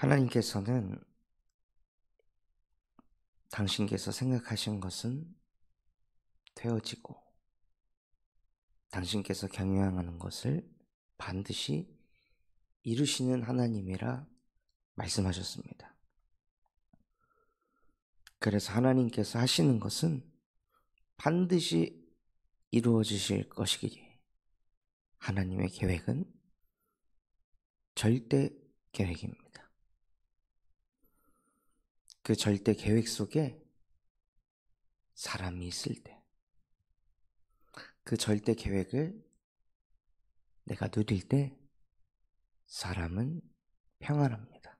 하나님께서는 당신께서 생각하신 것은 되어지고 당신께서 경영하는 것을 반드시 이루시는 하나님이라 말씀하셨습니다. 그래서 하나님께서 하시는 것은 반드시 이루어지실 것이기에 하나님의 계획은 절대 계획입니다. 그 절대 계획 속에 사람이 있을 때 그 절대 계획을 내가 누릴 때 사람은 평안합니다.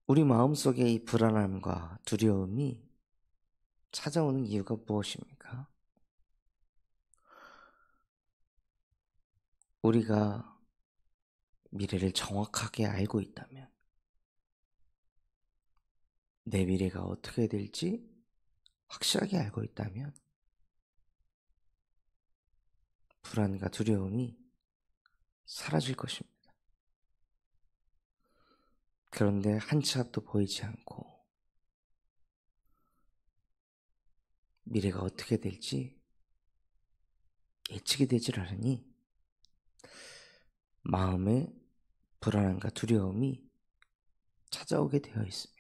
우리 마음속에 이 불안함과 두려움이 찾아오는 이유가 무엇입니까? 우리가 미래를 정확하게 알고 있다면 내 미래가 어떻게 될지 확실하게 알고 있다면 불안과 두려움이 사라질 것입니다. 그런데 한 치 앞도 보이지 않고 미래가 어떻게 될지 예측이 되질 않으니 마음에 불안함과 두려움이 찾아오게 되어 있습니다.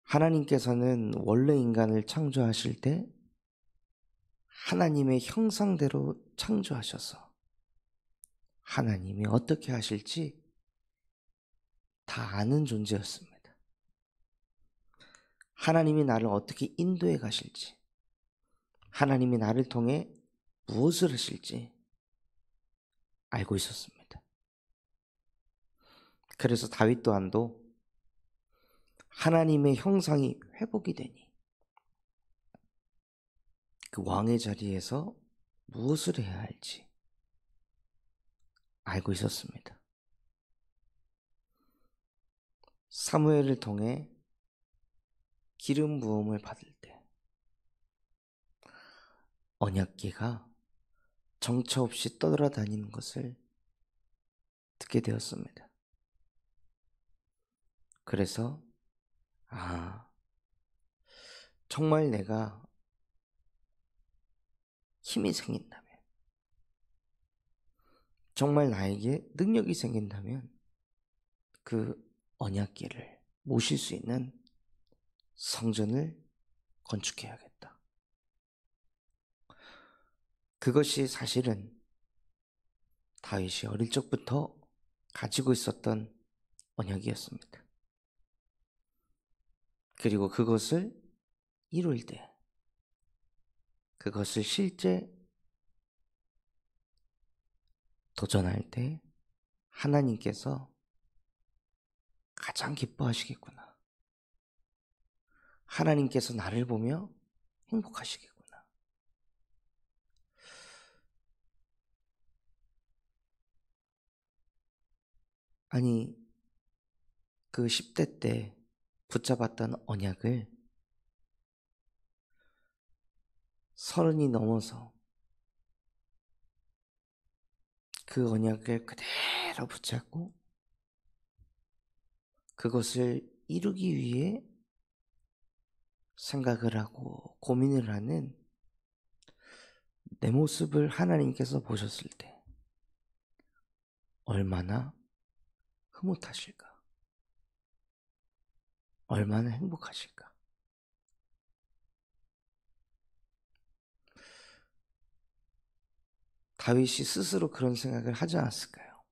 하나님께서는 원래 인간을 창조하실 때 하나님의 형상대로 창조하셔서 하나님이 어떻게 하실지 다 아는 존재였습니다. 하나님이 나를 어떻게 인도해 가실지, 하나님이 나를 통해 무엇을 하실지 알고 있었습니다. 그래서 다윗 또한도 하나님의 형상이 회복이 되니 그 왕의 자리에서 무엇을 해야 할지 알고 있었습니다. 사무엘을 통해 기름 부음을 받을 때 언약궤가 정처 없이 떠돌아다니는 것을 듣게 되었습니다. 그래서 정말 내가 힘이 생긴다면, 정말 나에게 능력이 생긴다면 그 언약궤를 모실 수 있는 성전을 건축해야겠다. 그것이 사실은 다윗이 어릴 적부터 가지고 있었던 언약이었습니다. 그리고 그것을 이룰 때, 그것을 실제 도전할 때 하나님께서 가장 기뻐하시겠구나. 하나님께서 나를 보며 행복하시겠구나. 아니, 그 10대 때 붙잡았던 언약을 30이 넘어서 그 언약을 그대로 붙잡고 그것을 이루기 위해 생각을 하고 고민을 하는 내 모습을 하나님께서 보셨을 때 얼마나 흐뭇하실까? 얼마나 행복하실까? 다윗이 스스로 그런 생각을 하지 않았을까요?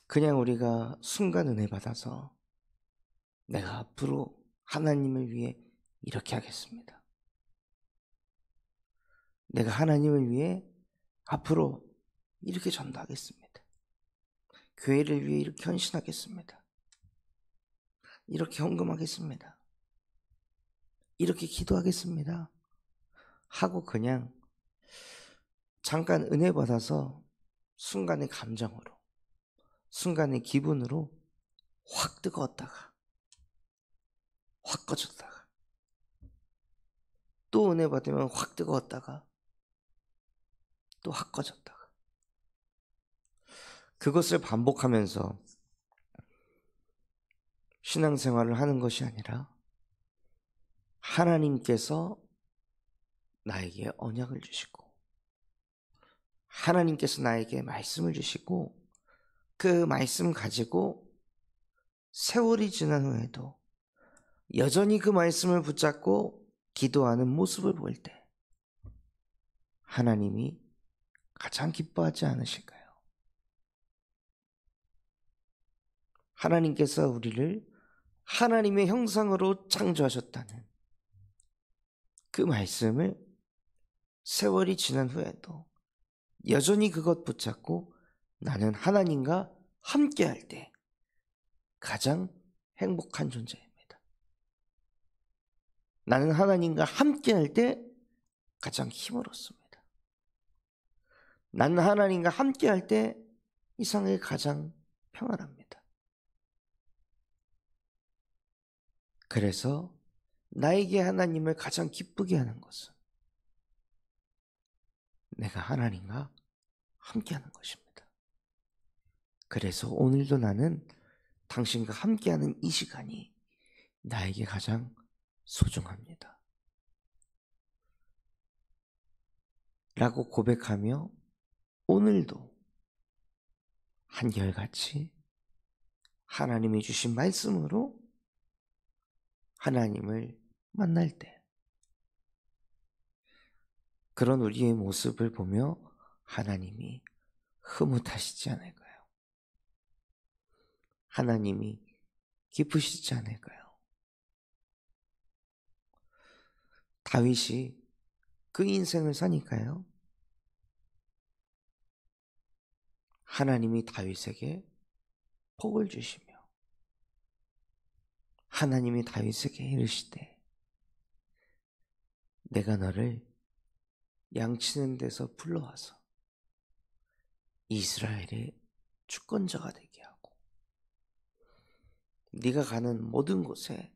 그냥 우리가 순간 은혜 받아서 내가 앞으로 하나님을 위해 이렇게 하겠습니다. 내가 하나님을 위해 앞으로 이렇게 전도하겠습니다. 교회를 위해 이렇게 헌신하겠습니다. 이렇게 헌금하겠습니다. 이렇게 기도하겠습니다. 하고 그냥 잠깐 은혜 받아서 순간의 감정으로, 순간의 기분으로 확 뜨거웠다가 확 꺼졌다가 또 은혜 받으면 확 뜨거웠다가 또 확 꺼졌다가. 그것을 반복하면서 신앙생활을 하는 것이 아니라 하나님께서 나에게 언약을 주시고 하나님께서 나에게 말씀을 주시고 그 말씀 가지고 세월이 지난 후에도 여전히 그 말씀을 붙잡고 기도하는 모습을 볼 때 하나님이 가장 기뻐하지 않으실까요? 하나님께서 우리를 하나님의 형상으로 창조하셨다는 그 말씀을 세월이 지난 후에도 여전히 그것 붙잡고 나는 하나님과 함께할 때 가장 행복한 존재입니다. 나는 하나님과 함께할 때 가장 힘을 얻습니다. 나는 하나님과 함께할 때 이 세상에 가장 평안합니다. 그래서 나에게 하나님을 가장 기쁘게 하는 것은 내가 하나님과 함께하는 것입니다. 그래서 오늘도 나는 당신과 함께하는 이 시간이 나에게 가장 소중합니다. 라고 고백하며 오늘도 한결같이 하나님이 주신 말씀으로 하나님을 만날 때 그런 우리의 모습을 보며 하나님이 흐뭇하시지 않을까요? 하나님이 기쁘시지 않을까요? 다윗이 그 인생을 사니까요. 하나님이 다윗에게 복을 주시며 하나님이 다윗에게 이르시되 내가 너를 양치는 데서 불러와서 이스라엘의 주권자가 되게 하고 네가 가는 모든 곳에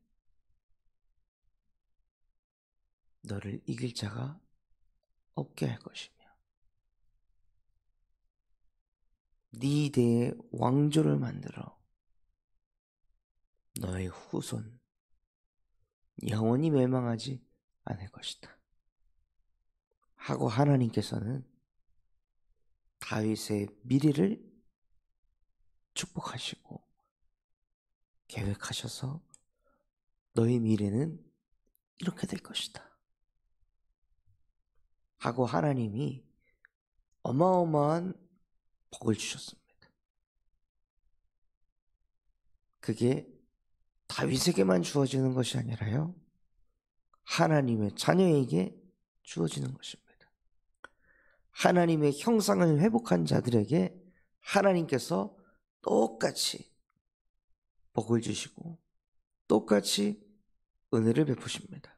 너를 이길 자가 없게 할 것이며 네 대에 왕조를 만들어 너의 후손 영원히 멸망하지 않을 것이다 하고 하나님께서는 다윗의 미래를 축복하시고 계획하셔서 너의 미래는 이렇게 될 것이다 하고 하나님이 어마어마한 복을 주셨습니다. 그게 다윗에게만 주어지는 것이 아니라요. 하나님의 자녀에게 주어지는 것입니다. 하나님의 형상을 회복한 자들에게 하나님께서 똑같이 복을 주시고 똑같이 은혜를 베푸십니다.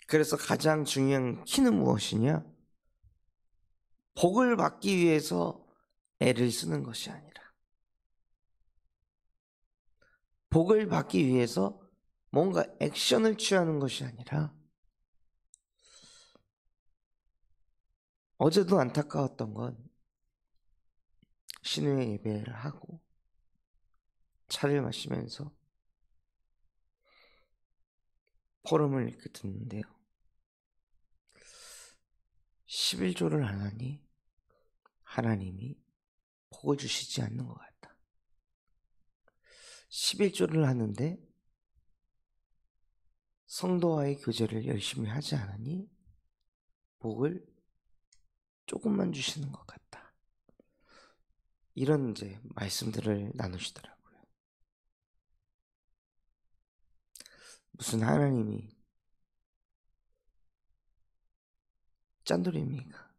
그래서 가장 중요한 키는 무엇이냐? 복을 받기 위해서 애를 쓰는 것이 아니라 복을 받기 위해서 뭔가 액션을 취하는 것이 아니라 어제도 안타까웠던 건 신우의 예배를 하고 차를 마시면서 포럼을 이렇게 듣는데요. 11조를 안 하니 하나님이 복을 주시지 않는 것 같다. 11조를 하는데 성도와의 교제를 열심히 하지 않으니 복을 조금만 주시는 것 같다. 이런 이제 말씀들을 나누시더라고요. 무슨 하나님이 짠돌입니까?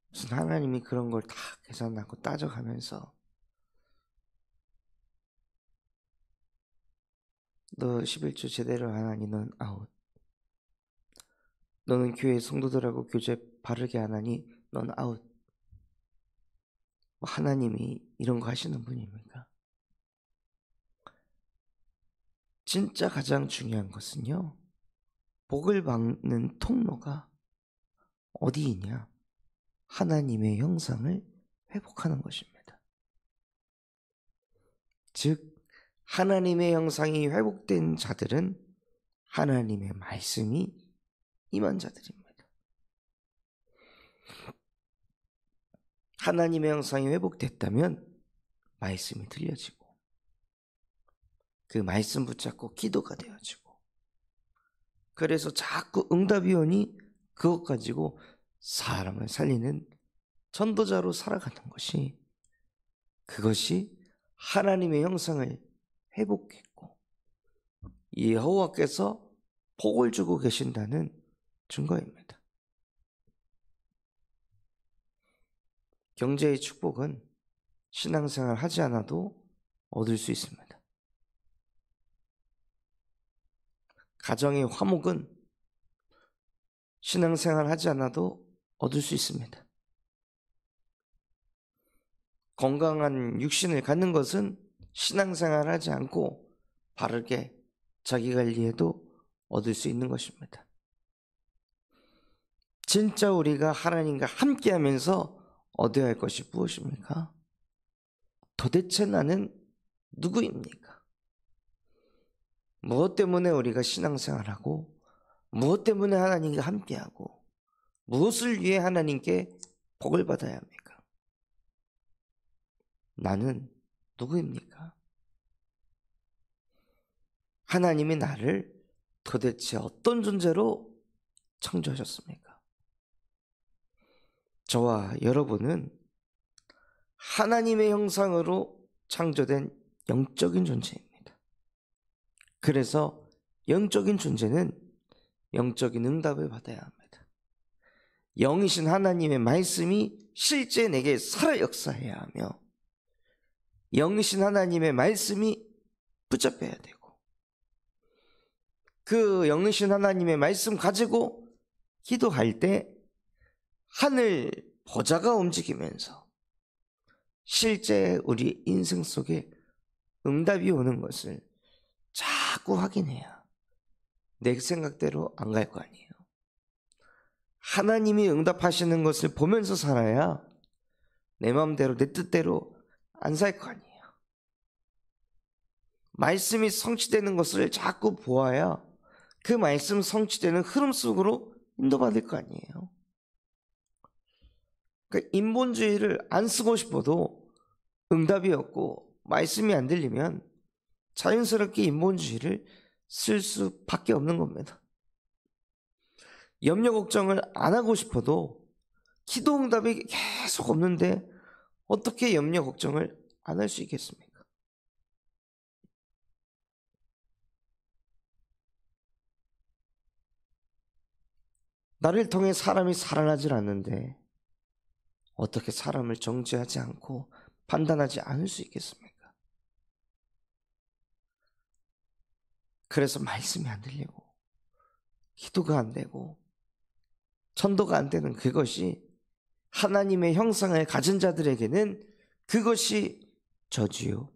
무슨 하나님이 그런 걸 다 계산하고 따져가면서 너 11조 제대로 안 하니 넌 아웃. 너는 교회 성도들하고 교제 바르게 안 하니 넌 아웃. 하나님이 이런 거 하시는 분입니까? 진짜 가장 중요한 것은요. 복을 받는 통로가 어디이냐? 하나님의 형상을 회복하는 것입니다. 즉 하나님의 형상이 회복된 자들은 하나님의 말씀이 임한 자들입니다. 하나님의 형상이 회복됐다면 말씀이 들려지고 그 말씀 붙잡고 기도가 되어지고, 그래서 자꾸 응답위원이 그것 가지고 사람을 살리는 전도자로 살아가는 것이, 그것이 하나님의 형상을 회복했고 여호와께서 복을 주고 계신다는 증거입니다. 경제의 축복은 신앙생활 하지 않아도 얻을 수 있습니다. 가정의 화목은 신앙생활 하지 않아도 얻을 수 있습니다. 건강한 육신을 갖는 것은 신앙생활 하지 않고 바르게 자기관리해도 얻을 수 있는 것입니다. 진짜 우리가 하나님과 함께하면서 얻어야 할 것이 무엇입니까? 도대체 나는 누구입니까? 무엇 때문에 우리가 신앙생활하고, 무엇 때문에 하나님과 함께하고, 무엇을 위해 하나님께 복을 받아야 합니까? 나는 누구입니까? 하나님이 나를 도대체 어떤 존재로 창조하셨습니까? 저와 여러분은 하나님의 형상으로 창조된 영적인 존재입니다. 그래서 영적인 존재는 영적인 응답을 받아야 합니다. 영이신 하나님의 말씀이 실제 내게 살아 역사해야 하며, 영이신 하나님의 말씀이 붙잡혀야 되고, 그 영이신 하나님의 말씀 가지고 기도할 때 하늘 보좌가 움직이면서 실제 우리 인생 속에 응답이 오는 것을 자꾸 확인해야 내 생각대로 안 갈 거 아니에요. 하나님이 응답하시는 것을 보면서 살아야 내 마음대로 내 뜻대로 안 살 거 아니에요. 말씀이 성취되는 것을 자꾸 보아야 그 말씀 성취되는 흐름 속으로 인도받을 거 아니에요. 그러니까 인본주의를 안 쓰고 싶어도 응답이 없고 말씀이 안 들리면 자연스럽게 인본주의를 쓸 수밖에 없는 겁니다. 염려 걱정을 안 하고 싶어도 기도 응답이 계속 없는데 어떻게 염려 걱정을 안 할 수 있겠습니까? 나를 통해 사람이 살아나질 않는데 어떻게 사람을 정죄하지 않고 판단하지 않을 수 있겠습니까? 그래서 말씀이 안 들리고 기도가 안 되고 전도가 안 되는 그것이 하나님의 형상을 가진 자들에게는 그것이 저주요,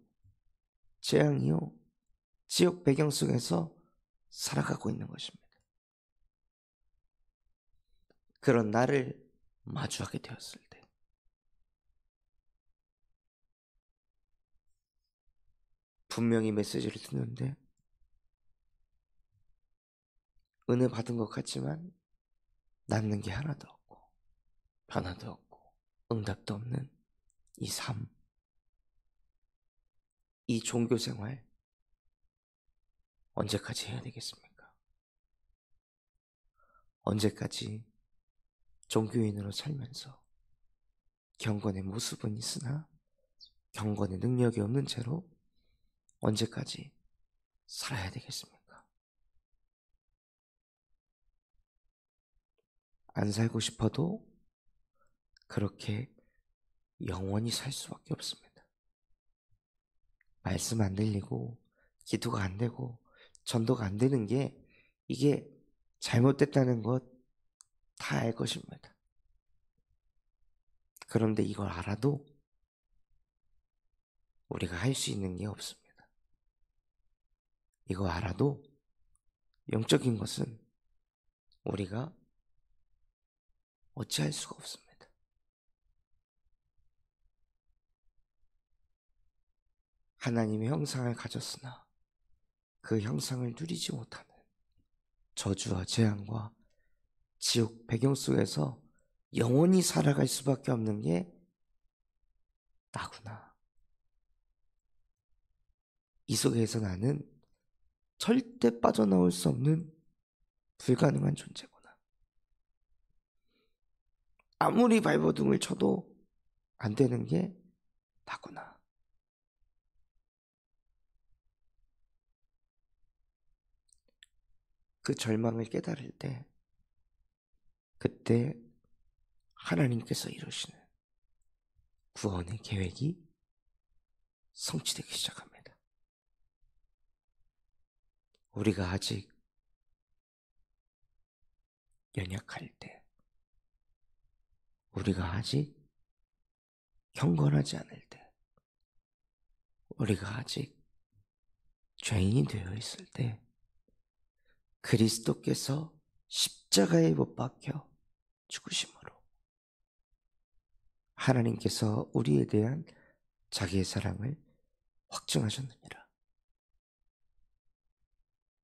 재앙이요, 지옥 배경 속에서 살아가고 있는 것입니다. 그런 나를 마주하게 되었을 때 분명히 메시지를 듣는데 은혜 받은 것 같지만 남는 게 하나도 없고 변화도 없고 응답도 없는 이 삶, 이 종교 생활 언제까지 해야 되겠습니까? 언제까지 종교인으로 살면서 경건의 모습은 있으나 경건의 능력이 없는 채로 언제까지 살아야 되겠습니까? 안 살고 싶어도 그렇게 영원히 살 수밖에 없습니다. 말씀 안 들리고 기도가 안 되고 전도가 안 되는 게 이게 잘못됐다는 것 다 알 것입니다. 그런데 이걸 알아도 우리가 할 수 있는 게 없습니다. 이거 알아도 영적인 것은 우리가 어찌할 수가 없습니다. 하나님의 형상을 가졌으나 그 형상을 누리지 못하는 저주와 재앙과 지옥 배경 속에서 영원히 살아갈 수밖에 없는 게 나구나. 이 속에서 나는 절대 빠져나올 수 없는 불가능한 존재구나. 아무리 발버둥을 쳐도 안 되는 게 나구나. 그 절망을 깨달을 때 그때 하나님께서 이루시는 구원의 계획이 성취되기 시작합니다. 우리가 아직 연약할 때, 우리가 아직 경건하지 않을 때, 우리가 아직 죄인이 되어 있을 때 그리스도께서 십자가에 못 박혀 죽으심으로 하나님께서 우리에 대한 자기의 사랑을 확증하셨느니라.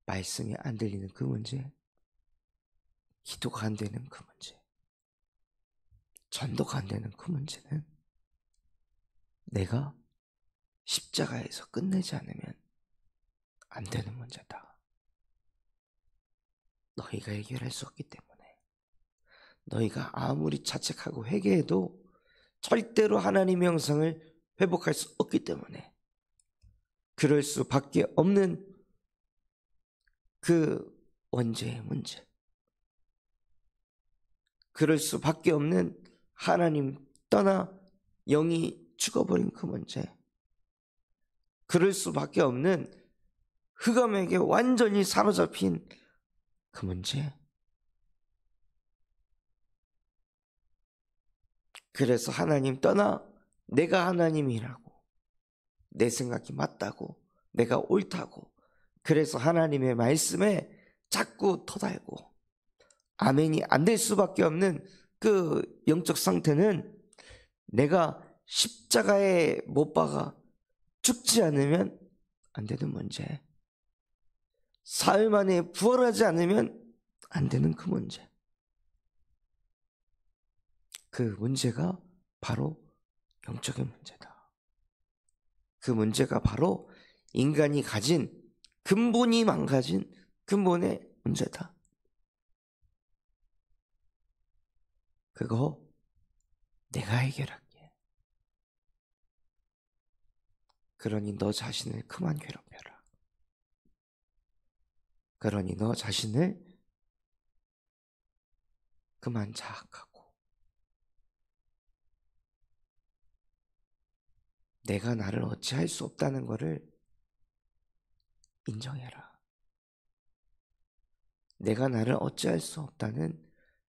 말씀이 안 들리는 그 문제, 기도가 안 되는 그 문제, 전도가 안 되는 그 문제는 내가 십자가에서 끝내지 않으면 안 되는 문제다. 너희가 해결할 수 없기 때문에, 너희가 아무리 자책하고 회개해도 절대로 하나님의 형상을 회복할 수 없기 때문에 그럴 수밖에 없는 그 원죄의 문제, 그럴 수밖에 없는 하나님 떠나 영이 죽어버린 그 문제, 그럴 수밖에 없는 흑암에게 완전히 사로잡힌 그 문제. 그래서 하나님 떠나 내가 하나님이라고, 내 생각이 맞다고, 내가 옳다고, 그래서 하나님의 말씀에 자꾸 토달고 아멘이 안 될 수밖에 없는 그 영적 상태는 내가 십자가에 못 박아 죽지 않으면 안 되는 문제, 사흘 만에 부활하지 않으면 안 되는 그 문제. 그 문제가 바로 영적인 문제다. 그 문제가 바로 인간이 가진 근본이 망가진 근본의 문제다. 그거 내가 해결할게. 그러니 너 자신을 그만 괴롭혀라. 그러니 너 자신을 그만 자학하고 내가 나를 어찌할 수 없다는 것을 인정해라. 내가 나를 어찌할 수 없다는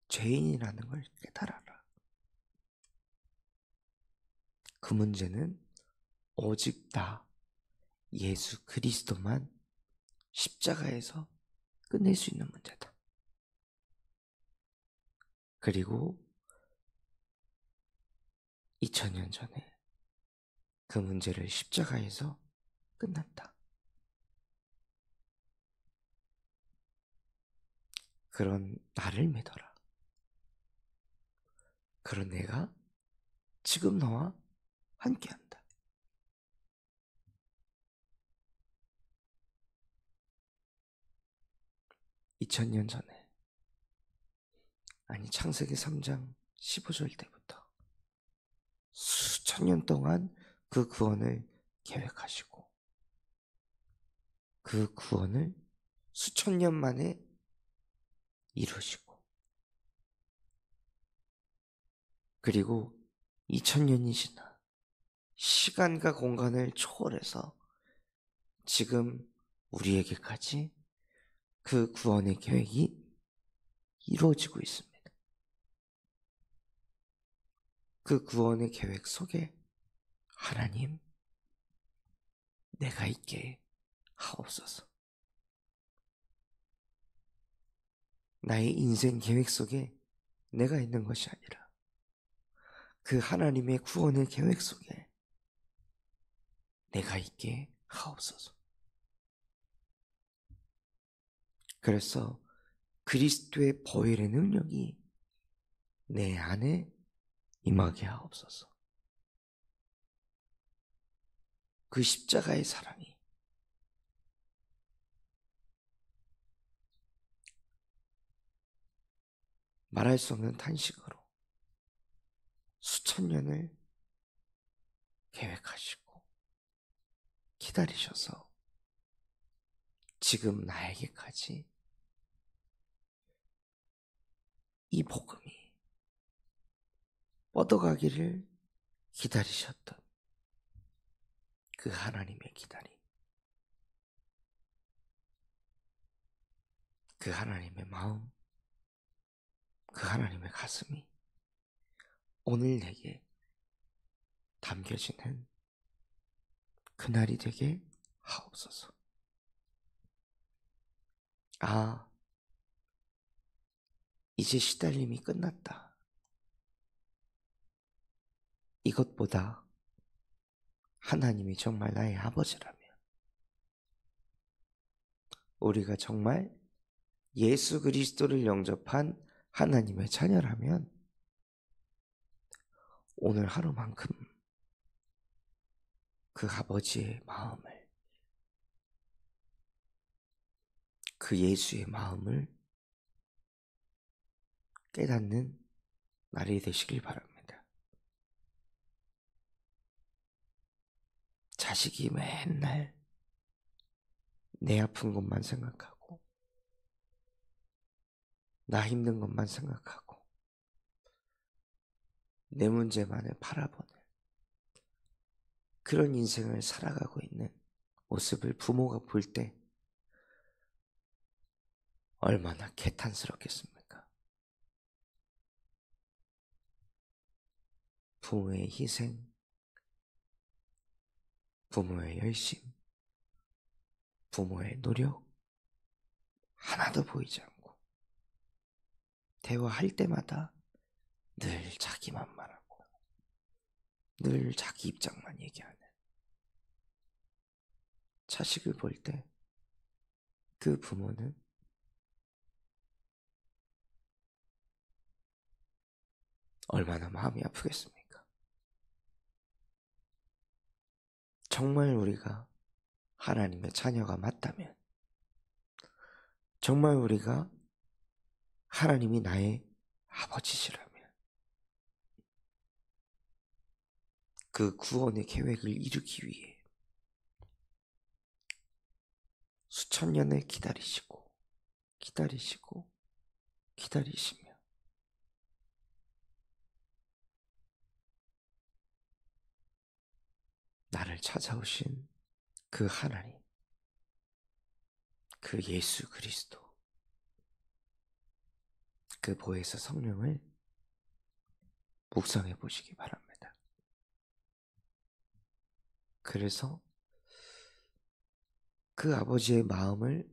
죄인이라는 걸 깨달아라. 그 문제는 오직 나 예수 그리스도만 십자가에서 끝낼 수 있는 문제다. 그리고 2000년 전에 그 문제를 십자가에서 끝났다. 그런 나를 믿어라. 그런 내가 지금 너와 함께한다. (2000년) 전에, 아니 창세기 3장 15절 때부터 수천 년 동안 그 구원을 계획하시고 그 구원을 수천 년 만에 이루시고, 그리고 2000년이 지나 시간과 공간을 초월해서 지금 우리에게까지 그 구원의 계획이 이루어지고 있습니다. 그 구원의 계획 속에 하나님, 내가 있게 하옵소서. 나의 인생 계획 속에 내가 있는 것이 아니라 그 하나님의 구원의 계획 속에 내가 있게 하옵소서. 그래서 그리스도의 보혈의 능력이 내 안에 임하게 하옵소서. 그 십자가의 사랑이 말할 수 없는 탄식으로 수천 년을 계획하시고 기다리셔서 지금 나에게까지 이 복음이 뻗어가기를 기다리셨던 그 하나님의 기다림, 그 하나님의 마음, 그 하나님의 가슴이 오늘 내게 담겨지는 그날이 되게 하옵소서. 아, 이제 시달림이 끝났다. 이것보다 하나님이 정말 나의 아버지라면, 우리가 정말 예수 그리스도를 영접한 하나님의 자녀라면 오늘 하루만큼 그 아버지의 마음을, 그 예수의 마음을 깨닫는 날이 되시길 바랍니다. 자식이 맨날 내 아픈 것만 생각하고 나 힘든 것만 생각하고 내 문제만을 바라보는 그런 인생을 살아가고 있는 모습을 부모가 볼 때 얼마나 개탄스럽겠습니까? 부모의 희생, 부모의 열심, 부모의 노력 하나도 보이지 않고 대화할 때마다 늘 자기만 말하고 늘 자기 입장만 얘기하는 자식을 볼 때 그 부모는 얼마나 마음이 아프겠습니까? 정말 우리가 하나님의 자녀가 맞다면, 정말 우리가 하나님이 나의 아버지시라면 그 구원의 계획을 이루기 위해 수천 년을 기다리시고 기다리시고 기다리시며 나를 찾아오신 그 하나님, 그 예수 그리스도, 그 보혜사 성령을 묵상해 보시기 바랍니다. 그래서 그 아버지의 마음을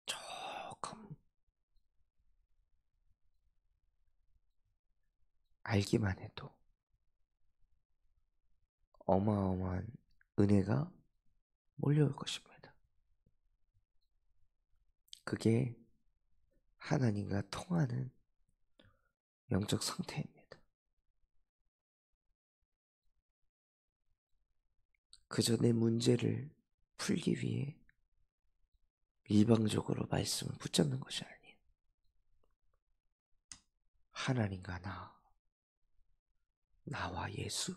조금 알기만 해도 어마어마한 은혜가 몰려올 것입니다. 그게 하나님과 통하는 영적 상태입니다. 그저 내 문제를 풀기 위해 일방적으로 말씀을 붙잡는 것이 아니에요. 하나님과 나와 예수,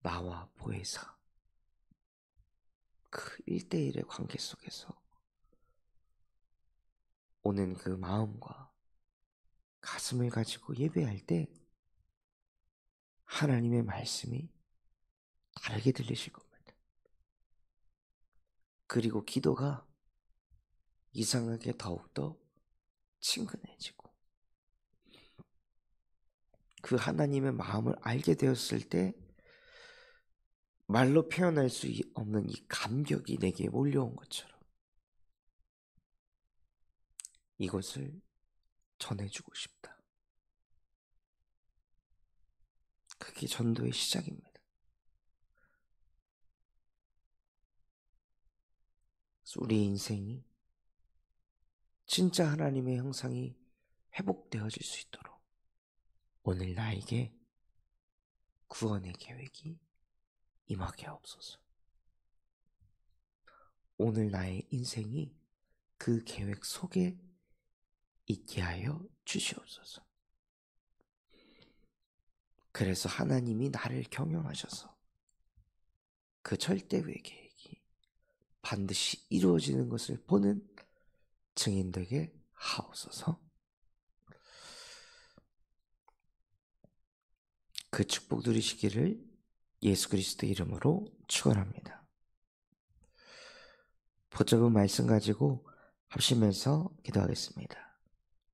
나와 보혜사, 그 1대1의 관계 속에서 오는 그 마음과 가슴을 가지고 예배할 때 하나님의 말씀이 다르게 들리실 겁니다. 그리고 기도가 이상하게 더욱더 친근해지고 그 하나님의 마음을 알게 되었을 때 말로 표현할 수 없는 이 감격이 내게 몰려온 것처럼 이것을 전해주고 싶다. 그게 전도의 시작입니다. 그래서 우리 인생이 진짜 하나님의 형상이 회복되어질 수 있도록 오늘 나에게 구원의 계획이 임하게 하옵소서. 오늘 나의 인생이 그 계획 속에 있게 하여 주시옵소서. 그래서 하나님이 나를 경영하셔서 그 절대의 계획이 반드시 이루어지는 것을 보는 증인 되게 하옵소서. 그 축복 누리시기를 예수 그리스도 이름으로 축원합니다. 보잡은 말씀 가지고 합심해서 기도하겠습니다.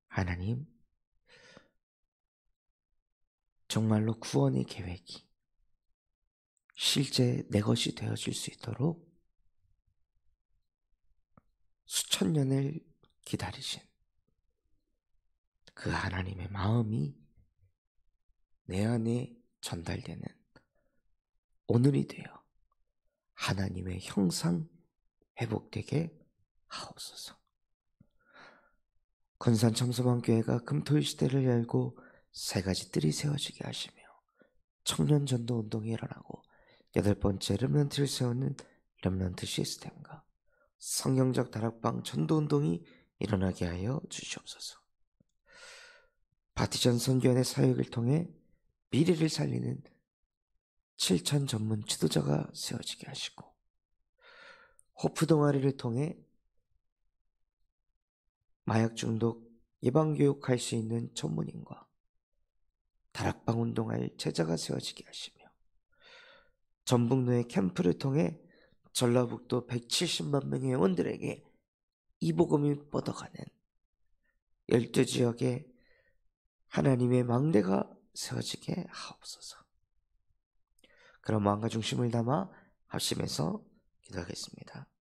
하나님, 정말로 구원의 계획이 실제 내 것이 되어질 수 있도록 수천 년을 기다리신 그 하나님의 마음이 내 안에 전달되는 오늘이 되어 하나님의 형상 회복되게 하옵소서. 군산 청소만교회가 금토일 시대를 열고 세 가지 뜰이 세워지게 하시며 청년 전도 운동이 일어나고 8번째 렘넌트를 세우는 렘넌트 시스템과 성경적 다락방 전도 운동이 일어나게 하여 주시옵소서. 바티전 선교원의 사역을 통해 미래를 살리는 7천 전문 지도자가 세워지게 하시고 호프 동아리를 통해 마약 중독 예방교육할 수 있는 전문인과 다락방 운동할 제자가 세워지게 하시며 전북로의 캠프를 통해 전라북도 170만 명의 회원들에게 이 복음이 뻗어가는 12지역에 하나님의 망대가 세워지게 하옵소서. 그런 마음과 중심을 담아 합심해서 기도하겠습니다.